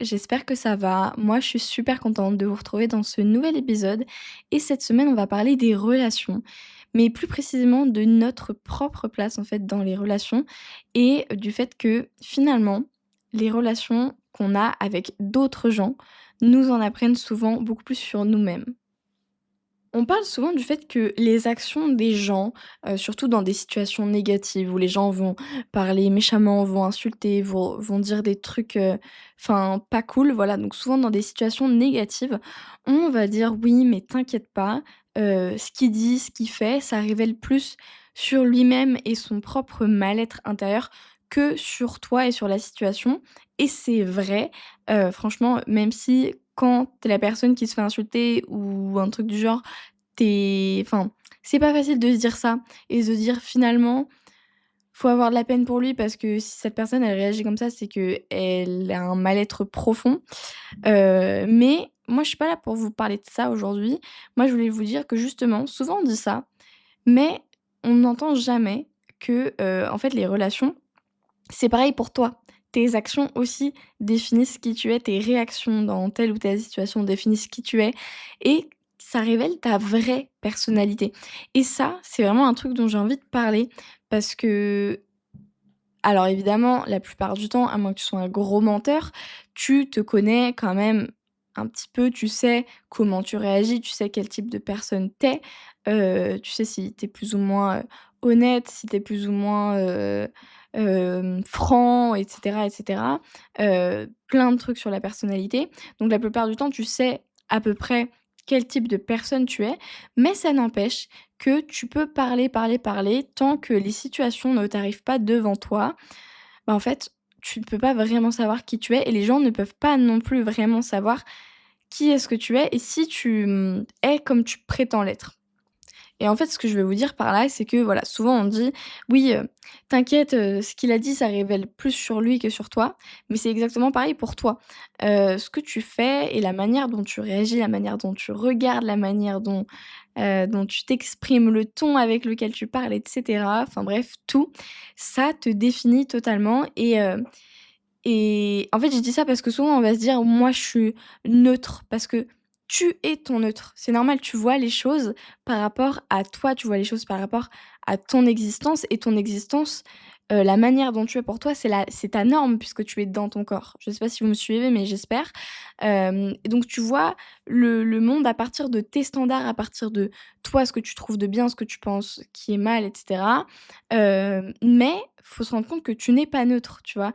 j'espère que ça va. Moi, je suis super contente de vous retrouver dans ce nouvel épisode et cette semaine, on va parler des relations, mais plus précisément de notre propre place, en fait, dans les relations et du fait que, finalement, les relations qu'on a avec d'autres gens nous en apprennent souvent beaucoup plus sur nous-mêmes. On parle souvent du fait que les actions des gens, surtout dans des situations négatives où les gens vont parler méchamment, vont insulter, vont dire des trucs, enfin pas cool, voilà, donc souvent dans des situations négatives, on va dire: «Oui, mais t'inquiète pas, ce qu'il dit, ce qu'il fait, ça révèle plus sur lui-même et son propre mal-être intérieur que sur toi et sur la situation» et c'est vrai, franchement, même si quand tu es la personne qui se fait insulter ou un truc du genre, enfin, c'est pas facile de se dire ça et de se dire finalement, faut avoir de la peine pour lui parce que si cette personne elle réagit comme ça, c'est qu'elle a un mal-être profond. Mais moi je suis pas là pour vous parler de ça aujourd'hui. Moi je voulais vous dire que justement, souvent on dit ça, mais on n'entend jamais que, en fait les relations, c'est pareil pour toi. Tes actions aussi définissent qui tu es, tes réactions dans telle ou telle situation définissent qui tu es et ça révèle ta vraie personnalité. Et ça, c'est vraiment un truc dont j'ai envie de parler parce que, alors évidemment, la plupart du temps, à moins que tu sois un gros menteur, tu te connais quand même un petit peu, tu sais comment tu réagis, tu sais quel type de personne t'es, tu sais si t'es plus ou moins, honnête, si t'es plus ou moins, franc et cetera, plein de trucs sur la personnalité. Donc la plupart du temps, tu sais à peu près quel type de personne tu es, mais ça n'empêche que tu peux parler, parler, parler tant que les situations ne t'arrivent pas devant toi, bah, en fait, tu ne peux pas vraiment savoir qui tu es et les gens ne peuvent pas non plus vraiment savoir qui est-ce que tu es et si tu, es comme tu prétends l'être. Et en fait, ce que je vais vous dire par là, c'est que voilà, souvent on dit: «Oui, t'inquiète, ce qu'il a dit, ça révèle plus sur lui que sur toi». Mais c'est exactement pareil pour toi. Ce que tu fais et la manière dont tu réagis, la manière dont tu regardes, la manière dont tu t'exprimes, le ton avec lequel tu parles et cetera, enfin bref, tout, ça te définit totalement et en fait, je dis ça parce que souvent on va se dire: «Moi, je suis neutre», parce que tu es ton neutre. C'est normal, tu vois les choses par rapport à toi, tu vois les choses par rapport à ton existence et ton existence, la manière dont tu es pour toi, c'est ta norme puisque tu es dans ton corps. Je sais pas si vous me suivez, mais j'espère. Et donc tu vois le monde à partir de tes standards, à partir de toi, ce que tu trouves de bien, ce que tu penses qui est mal et cetera. Mais faut se rendre compte que tu n'es pas neutre, tu vois?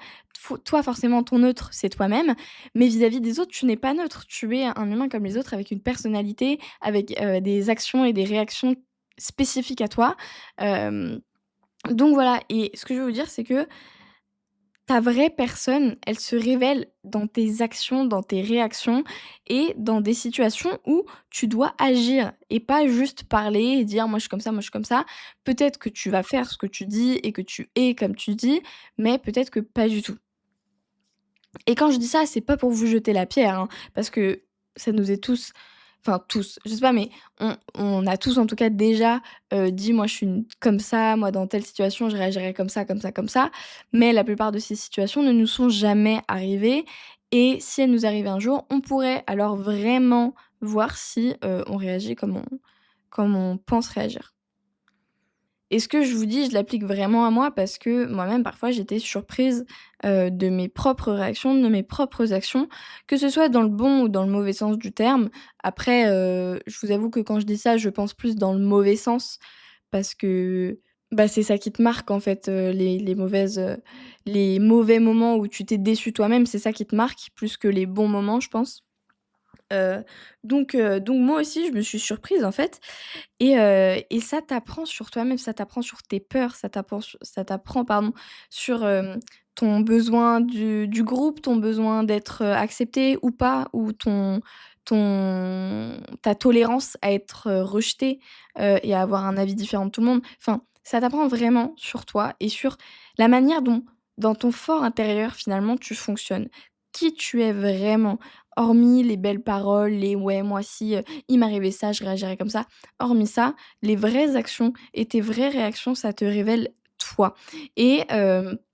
Toi, forcément, ton neutre, c'est toi-même, mais vis-à-vis des autres, tu n'es pas neutre. Tu es un humain comme les autres avec une personnalité, avec, des actions et des réactions spécifiques à toi. Hem, donc voilà et ce que je veux vous dire, c'est que ta vraie personne, elle se révèle dans tes actions, dans tes réactions et dans des situations où tu dois agir et pas juste parler et dire: «Moi, je suis comme ça, moi, je suis comme ça». Peut-être que tu vas faire ce que tu dis et que tu es comme tu dis, mais peut-être que pas du tout. Et quand je dis ça, c'est pas pour vous jeter la pierre, hein, parce que ça nous est tous enfin tous, je sais pas, mais on a tous en tout cas déjà, dit: «Moi je suis une comme ça, moi dans telle situation je réagirais comme ça, comme ça, comme ça». Mais la plupart de ces situations ne nous sont jamais arrivées et si elles nous arrivaient un jour, on pourrait alors vraiment voir si, on réagit comme on pense réagir. Et ce que je vous dis, je l'applique vraiment à moi parce que moi-même, parfois, j'étais surprise, de mes propres réactions, de mes propres actions, que ce soit dans le bon ou dans le mauvais sens du terme. Après, je vous avoue que quand je dis ça, je pense plus dans le mauvais sens parce que, bah, c'est ça qui te marque en fait, les mauvais moments où tu t'es déçu toi-même, c'est ça qui te marque plus que les bons moments, je pense. Donc moi aussi, je me suis surprise en fait et ça t'apprend sur toi-même, ça t'apprend sur tes peurs, ça t'apprend, pardon, sur, ton besoin du groupe, ton besoin d'être, accepté ou pas, ou ta tolérance à être, rejeté, et à avoir un avis différent de tout le monde. Enfin, ça t'apprend vraiment sur toi et sur la manière dont, dans ton fort intérieur, finalement, tu fonctionnes. Qui tu es vraiment, hormis les belles paroles, les: «Ouais, moi si, il m'arrivait ça, je réagirais comme ça». Hormis ça, les vraies actions et tes vraies réactions, ça te révèle toi et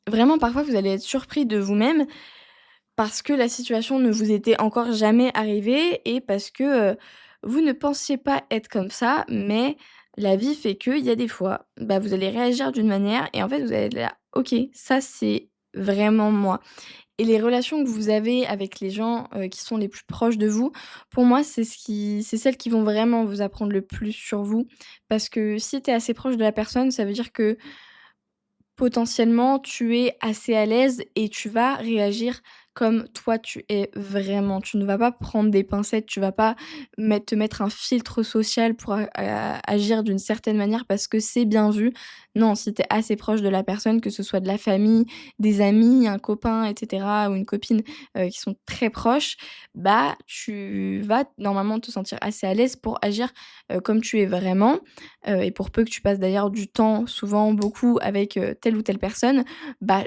vraiment parfois vous allez être surpris de vous-même parce que la situation ne vous était encore jamais arrivée et parce que, vous ne pensiez pas être comme ça, mais la vie fait qu'il y a des fois, bah, vous allez réagir d'une manière et en fait, vous allez être là: «OK, ça c'est vraiment moi». Et les relations que vous avez avec les gens, qui sont les plus proches de vous, pour moi, c'est celles qui vont vraiment vous apprendre le plus sur vous. Parce que si tu es assez proche de la personne, ça veut dire que potentiellement, tu es assez à l'aise et tu vas réagir comme toi tu es vraiment. Tu ne vas pas prendre des pincettes, tu vas pas te mettre un filtre social pour agir d'une certaine manière parce que c'est bien vu. Non, si tu es assez proche de la personne, que ce soit de la famille, des amis, un copain et cetera ou une copine, qui sont très proches, bah, tu vas normalement te sentir assez à l'aise pour agir, comme tu es vraiment. Et pour peu que tu passes d'ailleurs du temps, souvent beaucoup avec, telle ou telle personne, bah,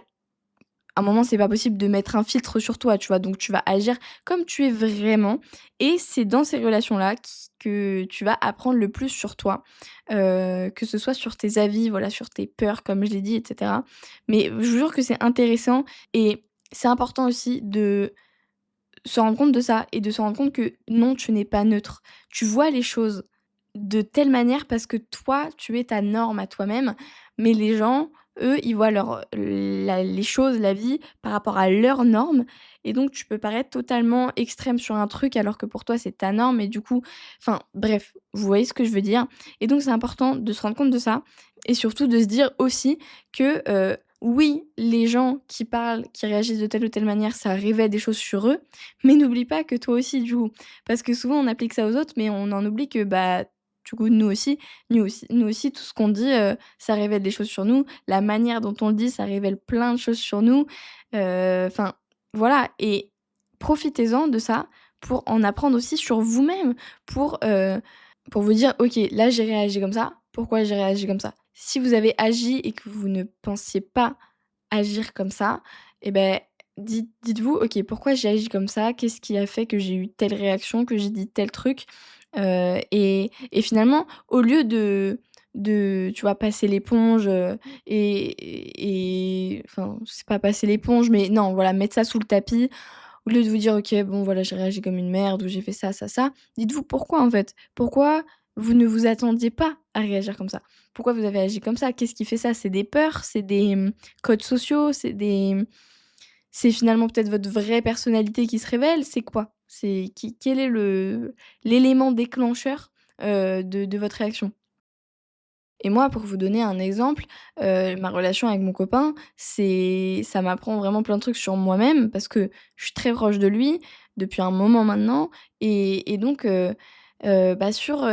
à un moment, c'est pas possible de mettre un filtre sur toi, tu vois? Donc tu vas agir comme tu es vraiment et c'est dans ces relations-là que tu vas apprendre le plus sur toi, que ce soit sur tes avis, voilà, sur tes peurs comme je l'ai dit et cetera. Mais je vous jure que c'est intéressant et c'est important aussi de se rendre compte de ça et de se rendre compte que non, tu n'es pas neutre. Tu vois les choses de telle manière parce que toi, tu es ta norme à toi-même, mais les gens, eux, ils voient les choses, la vie par rapport à leurs normes et donc tu peux paraître totalement extrême sur un truc alors que pour toi, c'est ta norme et du coup enfin bref, vous voyez ce que je veux dire? Et donc c'est important de se rendre compte de ça et surtout de se dire aussi que, oui, les gens qui parlent, qui réagissent de telle ou telle manière, ça révèle des choses sur eux, mais n'oublie pas que toi aussi, du coup. Parce que souvent, on applique ça aux autres, mais on en oublie que, bah, du coup, nous aussi, tout ce qu'on dit, ça révèle des choses sur nous. La manière dont on le dit, ça révèle plein de choses sur nous. Enfin, voilà et profitez-en de ça pour en apprendre aussi sur vous-même, pour, heu, pour vous dire: «OK, là, j'ai réagi comme ça. Pourquoi j'ai réagi comme ça?» Si vous avez agi et que vous ne pensiez pas agir comme ça et ben dites-vous: «OK, pourquoi j'ai agi comme ça? Qu'est-ce qui a fait que j'ai eu telle réaction, que j'ai dit tel truc?» Et finalement, au lieu de tu vois, passer l'éponge, et enfin, c'est pas passer l'éponge, mais non, voilà, mettre ça sous le tapis, au lieu de vous dire: «OK, bon, voilà, j'ai réagi comme une merde ou j'ai fait ça, ça, ça», dites-vous pourquoi, en fait. Pourquoi vous ne vous attendiez pas à réagir comme ça? Pourquoi vous avez agi comme ça? Qu'est-ce qui fait ça? C'est des peurs? C'est des, codes sociaux? C'est finalement peut-être votre vraie personnalité qui se révèle? C'est quoi? C'est quel est l'élément déclencheur, de votre réaction? Et moi, pour vous donner un exemple, ma relation avec mon copain, ça m'apprend vraiment plein de trucs sur moi-même parce que je suis très proche de lui depuis un moment maintenant et donc bah, sur,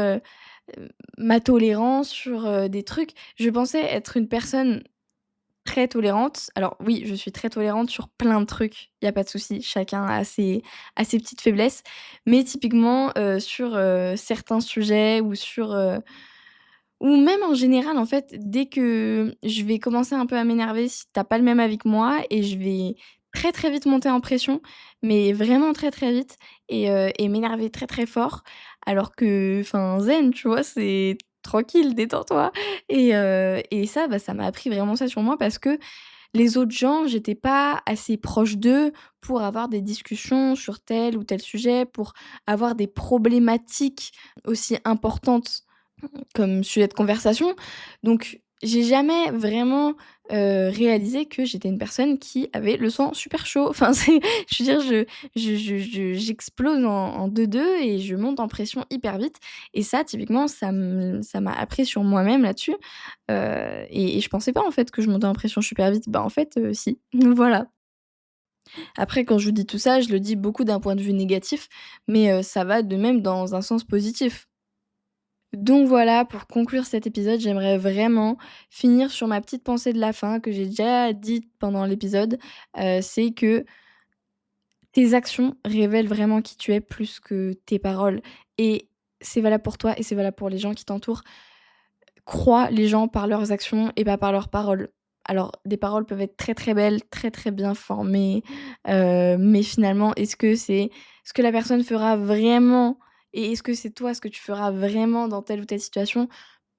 ma tolérance, sur, des trucs, je pensais être une personne très tolérante. Alors oui, je suis très tolérante sur plein de trucs, il y a pas de souci, chacun a ses petites faiblesses. Mais typiquement, sur, certains sujets ou même en général, en fait, dès que je vais commencer un peu à m'énerver si tu pas le même avis que moi et je vais très, très vite monter en pression, mais vraiment très, très vite et m'énerver très, très fort alors que enfin zen, tu vois? C'est tranquille, détends-toi et ça, bah, ça m'a appris vraiment ça sur moi parce que les autres gens, j'étais pas assez proche d'eux pour avoir des discussions sur tel ou tel sujet, pour avoir des problématiques aussi importantes comme sujet de conversation. Donc j'ai jamais vraiment, réalisé que j'étais une personne qui avait le sang super chaud. Enfin c'est je veux dire j'explose en 2 et je monte en pression hyper vite et ça typiquement ça m'a appris sur moi-même là-dessus, et je pensais pas en fait que je montais en pression super vite. Bah en fait, si. Voilà. Après quand je vous dis tout ça, je le dis beaucoup d'un point de vue négatif, mais ça va de même dans un sens positif. Donc voilà, pour conclure cet épisode, j'aimerais vraiment finir sur ma petite pensée de la fin que j'ai déjà dite pendant l'épisode. C'est que tes actions révèlent vraiment qui tu es plus que tes paroles et c'est valable pour toi et c'est valable pour les gens qui t'entourent. Crois les gens par leurs actions et pas par leurs paroles. Alors des paroles peuvent être très, très belles, très, très bien formées, mais finalement, est-ce que c'est ce que la personne fera vraiment et est-ce que c'est toi ce que tu feras vraiment dans telle ou telle situation?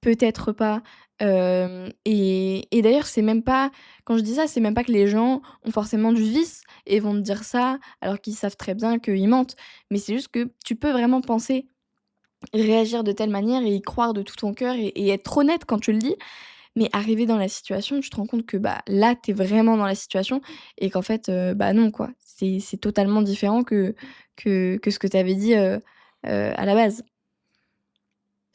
peut-être pas, et d'ailleurs, c'est même pas quand je dis ça, c'est même pas que les gens ont forcément du vice et vont te dire ça alors qu'ils savent très bien qu'ils mentent. Mais c'est juste que tu peux vraiment penser, réagir de telle manière et y croire de tout ton cœur et être honnête quand tu le dis. Mais arrivé dans la situation, tu te rends compte que, bah, là, tu es vraiment dans la situation et qu'en fait, bah, non, quoi. C'est totalement différent que ce que tu avais dit, à la base.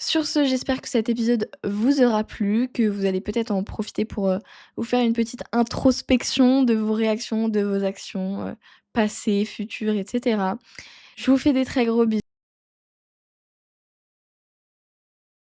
Sur ce, j'espère que cet épisode vous aura plu, que vous allez peut-être en profiter pour, vous faire une petite introspection de vos réactions, de vos actions, passées, futures et cetera. Je vous fais des très gros bisous.